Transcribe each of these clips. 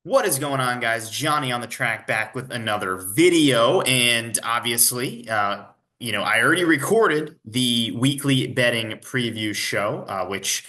What is going on, guys? Johnny on the track back with another video. And obviously, I already recorded the weekly betting preview show, which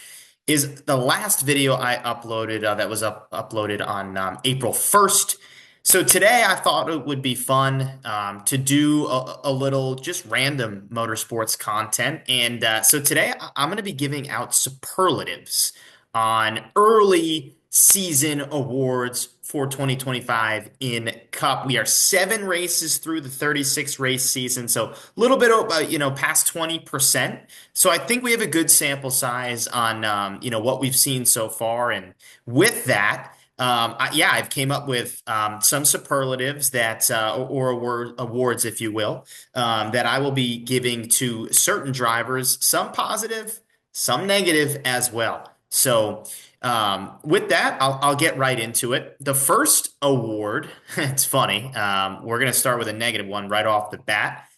is the last video I uploaded that was uploaded on April 1st. So today I thought it would be fun to do a little just random motorsports content. And so today I'm going to be giving out superlatives on early season awards for 2025 in Cup. We are 7 races through the 36 race season, so a little bit past 20%. So I think we have a good sample size on what we've seen so far. And with that, I've came up with some superlatives that awards, if you will, that I will be giving to certain drivers, some positive, some negative as well. So, with that, I'll get right into it. The first award, it's funny. We're going to start with a negative one right off the bat.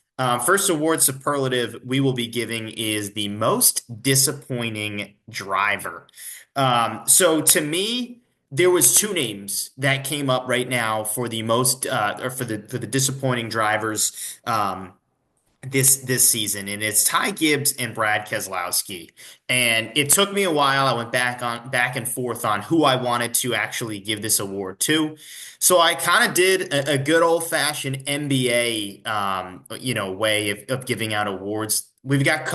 First award superlative we will be giving is the most disappointing driver. So to me, there was two names that came up right now for the most or for the disappointing drivers. This season, and it's Ty Gibbs and Brad Keselowski. And it took me a while. I went back and forth on who I wanted to actually give this award to. So I kind of did a good old-fashioned NBA way of giving out awards. We've got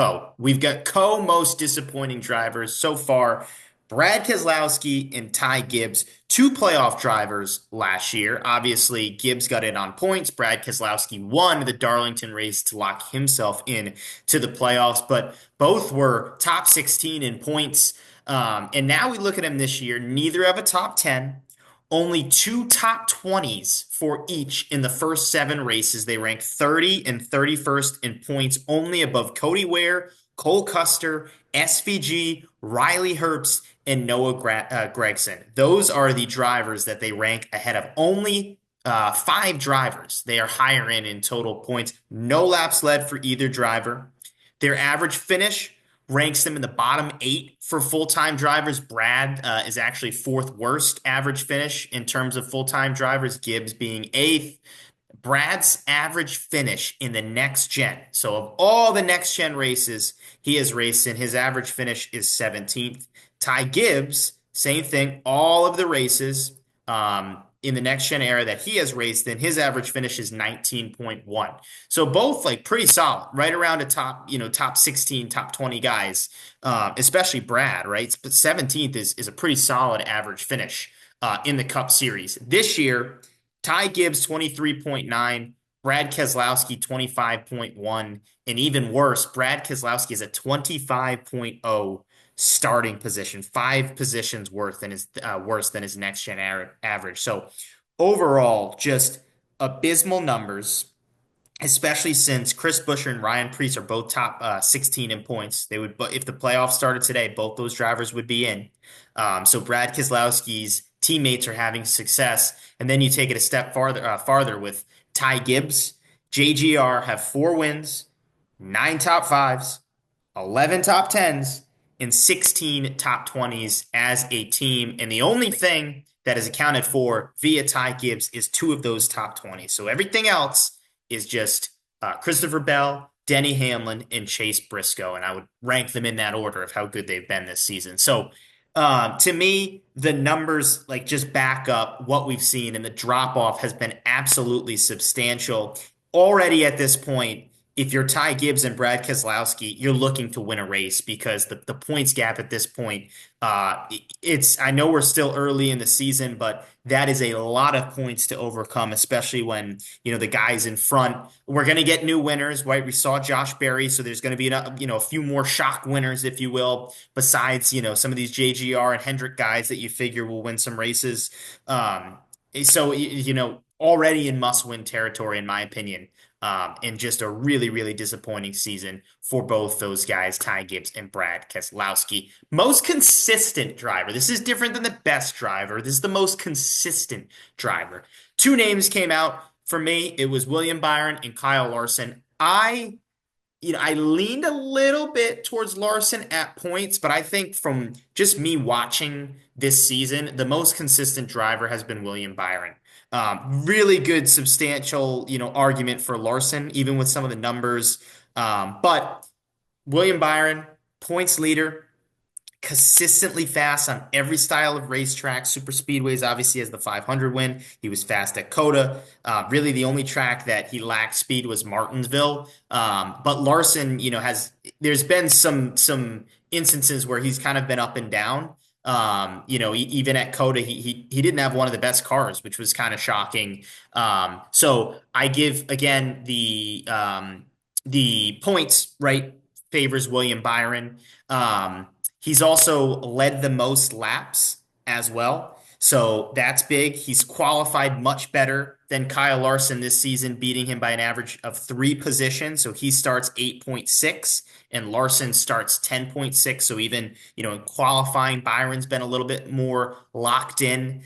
most disappointing drivers so far. Brad Keselowski and Ty Gibbs, two playoff drivers last year. Obviously, Gibbs got in on points. Brad Keselowski won the Darlington race to lock himself in to the playoffs, but both were top 16 in points. And now we look at them this year. Neither have a top 10. Only two top 20s for each in the first 7 races. They rank 30 and 31st in points, only above Cody Ware, Cole Custer, SVG, Riley Herbst, and Noah Gragson. Those are the drivers that they rank ahead of. Only 5 drivers they are higher in total points. No laps led for either driver. Their average finish ranks them in the bottom 8 for full-time drivers. Brad is actually fourth worst average finish in terms of full-time drivers, Gibbs being eighth. Brad's average finish in the next gen. So of all the next gen races he has raced in, his average finish is 17th. Ty Gibbs, same thing. All of the races in the next gen era that he has raced in, his average finish is 19.1. So both like pretty solid, right around a top 16, top 20 guys, especially Brad, right? But 17th is a pretty solid average finish in the Cup Series. This year, Ty Gibbs 23.9, Brad Keselowski 25.1, and even worse, Brad Keselowski is a 25.0 starting position, 5 positions worse than his next gen average. So overall, just abysmal numbers, especially since Chris Buescher and Ryan Preece are both top 16 in points. They would, but if the playoffs started today, both those drivers would be in. So Brad Keselowski's teammates are having success, and then you take it a step farther with Ty Gibbs. JGR have 4 wins, 9 top 5s, 11 top 10s, and 16 top 20s as a team. And the only thing that is accounted for via Ty Gibbs is 2 of those top 20s. So everything else is just Christopher Bell, Denny Hamlin, and Chase Briscoe. And I would rank them in that order of how good they've been this season. So to me, the numbers like just back up what we've seen, and the drop off has been absolutely substantial. Already at this point, if you're Ty Gibbs and Brad Keselowski, you're looking to win a race because the points gap at this point, I know we're still early in the season, but that is a lot of points to overcome, especially when, the guys in front, we're going to get new winners, right? We saw Josh Berry, so there's going to be, a few more shock winners, if you will, besides, some of these JGR and Hendrick guys that you figure will win some races. So, already in must-win territory, in my opinion. And just a really, really disappointing season for both those guys, Ty Gibbs and Brad Keselowski. Most consistent driver. This is different than the best driver. This is the most consistent driver. 2 names came out for me. It was William Byron and Kyle Larson. I leaned a little bit towards Larson at points, but I think from just me watching this season, the most consistent driver has been William Byron. Really good, substantial, argument for Larson, even with some of the numbers. But William Byron, points leader, consistently fast on every style of racetrack. Super speedways obviously has the 500 win. He was fast at Coda. Really, the only track that he lacked speed was Martinsville. But Larson, has there's been some instances where he's kind of been up and down. Even at Coda, he didn't have one of the best cars, which was kind of shocking. So I give again the points right favors William Byron. He's also led the most laps as well. So that's big. He's qualified much better than Kyle Larson this season, beating him by an average of 3 positions. So he starts 8.6 and Larson starts 10.6. So even, in qualifying, Byron's been a little bit more locked in.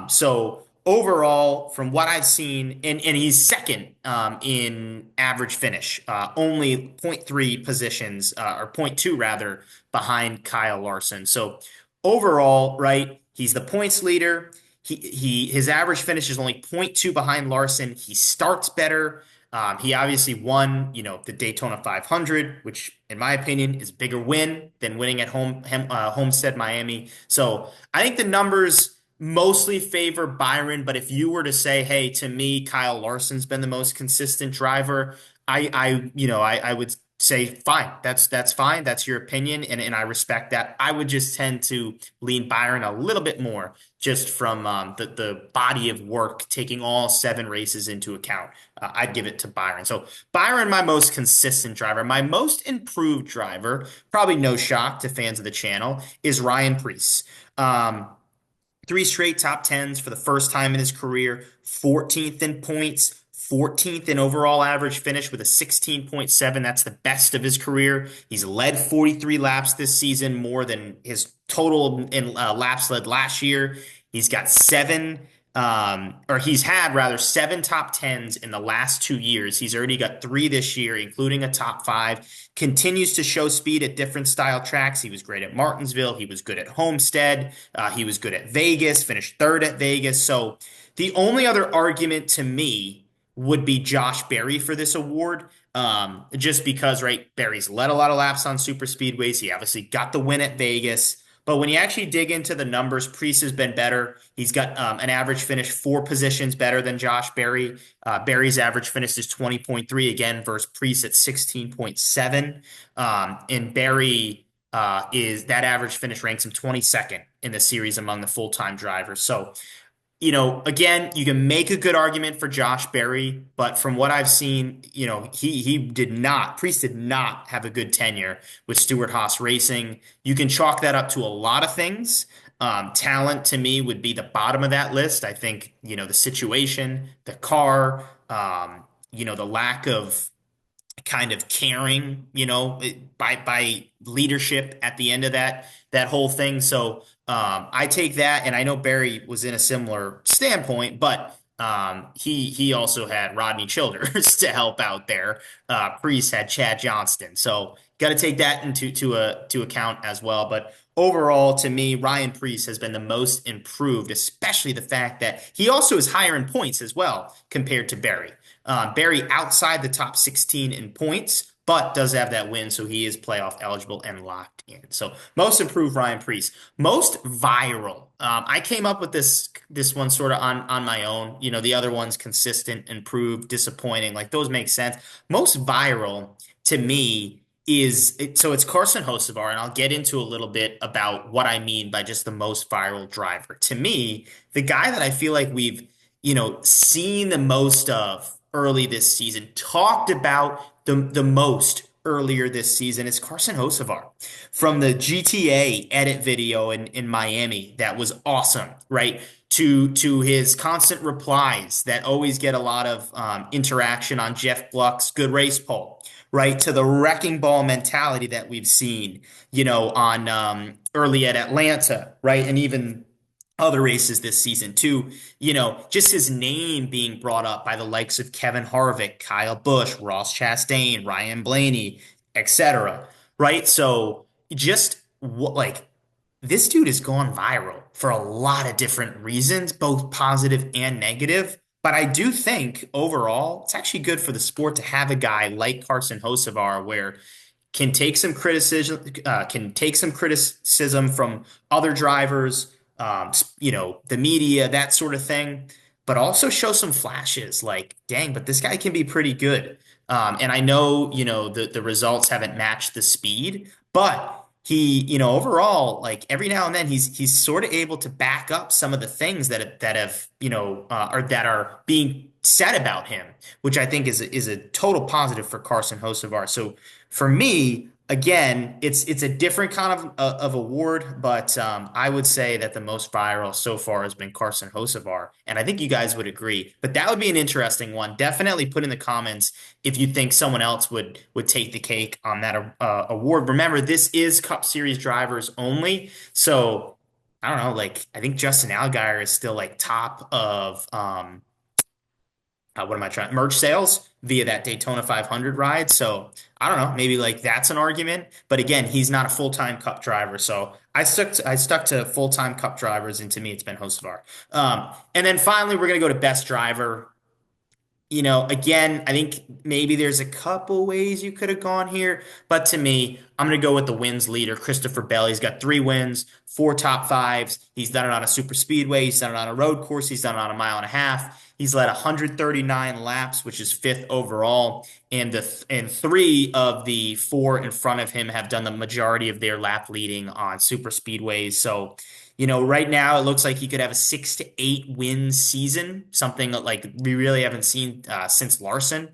So overall, from what I've seen, and he's second in average finish, only zero point 0.3 positions, or zero point 0.2 rather, behind Kyle Larson. So overall, right, he's the points leader. His average finish is only zero point 0.2 behind Larson. He starts better. He obviously won, the Daytona 500, which, in my opinion, is a bigger win than winning at Homestead, Miami. So I think the numbers mostly favor Byron. But if you were to say, hey, to me, Kyle Larson's been the most consistent driver, I would say fine. That's fine. That's your opinion, and I respect that. I would just tend to lean Byron a little bit more, just from the body of work, taking all 7 races into account. I'd give it to Byron. So Byron, my most consistent driver, my most improved driver, probably no shock to fans of the channel, is Ryan Preece. 3 straight top tens for the first time in his career, 14th in points, 14th in overall average finish with a 16.7. That's the best of his career. He's led 43 laps this season, more than his total in laps led last year. He's got he's had rather 7 top 10s in the last 2 years. He's already got 3 this year, including a top 5. Continues to show speed at different style tracks. He was great at Martinsville. He was good at Homestead. He was good at Vegas, finished third at Vegas. So the only other argument to me would be Josh Berry for this award. Just because, right, Berry's led a lot of laps on super speedways. He obviously got the win at Vegas. But when you actually dig into the numbers, Preece has been better. He's got an average finish 4 positions better than Josh Berry. Berry's average finish is 20.3 again versus Preece at 16.7. And Berry is that average finish ranks him 22nd in the series among the full-time drivers. So again, you can make a good argument for Josh Berry, but from what I've seen, Priest did not have a good tenure with Stewart-Haas Racing. You can chalk that up to a lot of things. Talent to me would be the bottom of that list. I think, the situation, the car, the lack of kind of caring, by leadership at the end of that whole thing. So I take that, and I know Barry was in a similar standpoint, but he also had Rodney Childers to help out there. Priest had Chad Johnston, so got to take that to account as well. But overall, to me, Ryan Preece has been the most improved, especially the fact that he also is higher in points as well compared to Barry. Barry outside the top 16 in points, but does have that win, so he is playoff eligible and locked in. So most improved Ryan Preece. Most viral. I came up with this one sort of on my own. The other one's consistent, improved, disappointing. Like those make sense. Most viral to me so it's Carson Hocevar, and I'll get into a little bit about what I mean by just the most viral driver. To me, the guy that I feel like we've seen the most of early this season, talked about the most earlier this season, is Carson Hocevar from the GTA edit video in Miami. That was awesome, right? To his constant replies that always get a lot of interaction on Jeff Gluck's Good Race Poll, right? To the wrecking ball mentality that we've seen, on early at Atlanta, right? And even other races this season too. Just his name being brought up by the likes of Kevin Harvick, Kyle Busch, Ross Chastain, Ryan Blaney, etc. Right? So just what like this dude has gone viral for a lot of different reasons, both positive and negative. But I do think overall, it's actually good for the sport to have a guy like Carson Hocevar where can take some criticism from other drivers, the media, that sort of thing, but also show some flashes like, dang, but this guy can be pretty good. And I know, the results haven't matched the speed, but overall, like every now and then he's sort of able to back up some of the things that have, or that are being said about him, which I think is a total positive for Carson Hocevar. So for me, again, it's a different kind of award, but I would say that the most viral so far has been Carson Hocevar, and I think you guys would agree. But that would be an interesting one. Definitely put in the comments if you think someone else would take the cake on that award. Remember, this is Cup Series drivers only, so I don't know. Like I think Justin Allgaier is still like top of what am I trying? Merch sales via that Daytona 500 ride. So I don't know, maybe like that's an argument. But again, he's not a full-time Cup driver. So I stuck to full-time Cup drivers, and to me, it's been Hocevar. And then finally, we're gonna go to best driver. Again, I think maybe there's a couple ways you could have gone here, but to me, I'm going to go with the wins leader, Christopher Bell. He's got 3 wins, 4 top 5s. He's done it on a super speedway. He's done it on a road course. He's done it on a mile and a half. He's led 139 laps, which is fifth overall, and 3 of the 4 in front of him have done the majority of their lap leading on super speedways. So right now it looks like he could have a 6 to 8 win season, something that, like we really haven't seen since Larson.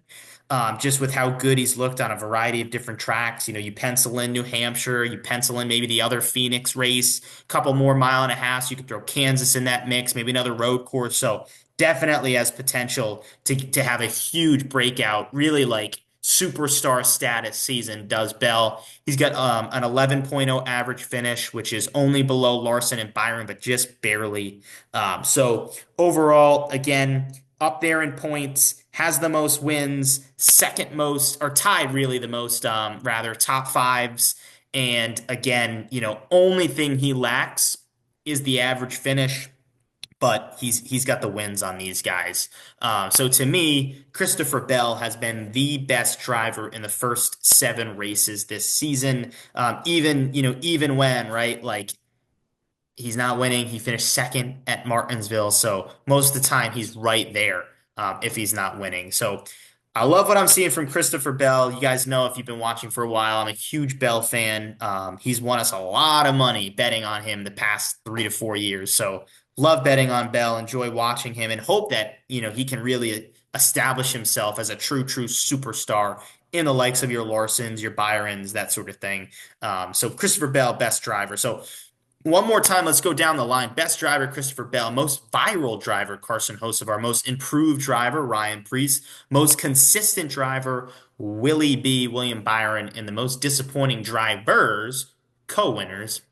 Just with how good he's looked on a variety of different tracks. You pencil in New Hampshire, you pencil in maybe the other Phoenix race, a couple more mile and a half. You could throw Kansas in that mix, maybe another road course. So definitely has potential to have a huge breakout, really like superstar status season does Bell. He's got an 11.0 average finish, which is only below Larson and Byron, but just barely. So overall, again, up there in points, has the most wins, second most, or tied really the most, rather, top 5s. And again, only thing he lacks is the average finish, but he's got the wins on these guys. So to me, Christopher Bell has been the best driver in the first 7 races this season. Even when, right, like he's not winning. He finished second at Martinsville, so most of the time he's right there if he's not winning. So I love what I'm seeing from Christopher Bell. You guys know if you've been watching for a while, I'm a huge Bell fan. He's won us a lot of money betting on him the past 3 to 4 years. So love betting on Bell. Enjoy watching him, and hope that he can really establish himself as a true superstar in the likes of your Larsons, your Byrons, that sort of thing. So Christopher Bell, best driver. So one more time, let's go down the line. Best driver, Christopher Bell. Most viral driver, Carson Hocevar. Most improved driver, Ryan Preece. Most consistent driver, Willie B. William Byron. And the most disappointing drivers, co-winners,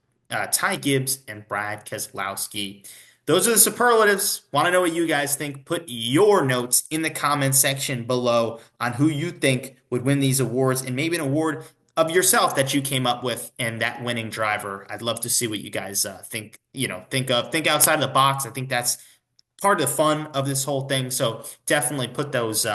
Ty Gibbs and Brad Keselowski. Those are the superlatives. Want to know what you guys think? Put your notes in the comment section below on who you think would win these awards, and maybe an award of yourself that you came up with and that winning driver. I'd love to see what you guys think, think outside of the box. I think that's part of the fun of this whole thing. So definitely put those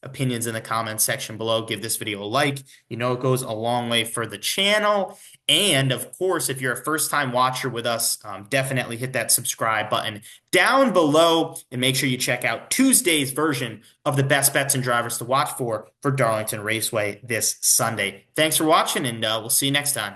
opinions in the comments section below. Give this video a like. It goes a long way for the channel. And of course, if you're a first-time watcher with us, definitely hit that subscribe button down below, and make sure you check out Tuesday's version of the best bets and drivers to watch for Darlington Raceway this Sunday. Thanks for watching, and we'll see you next time.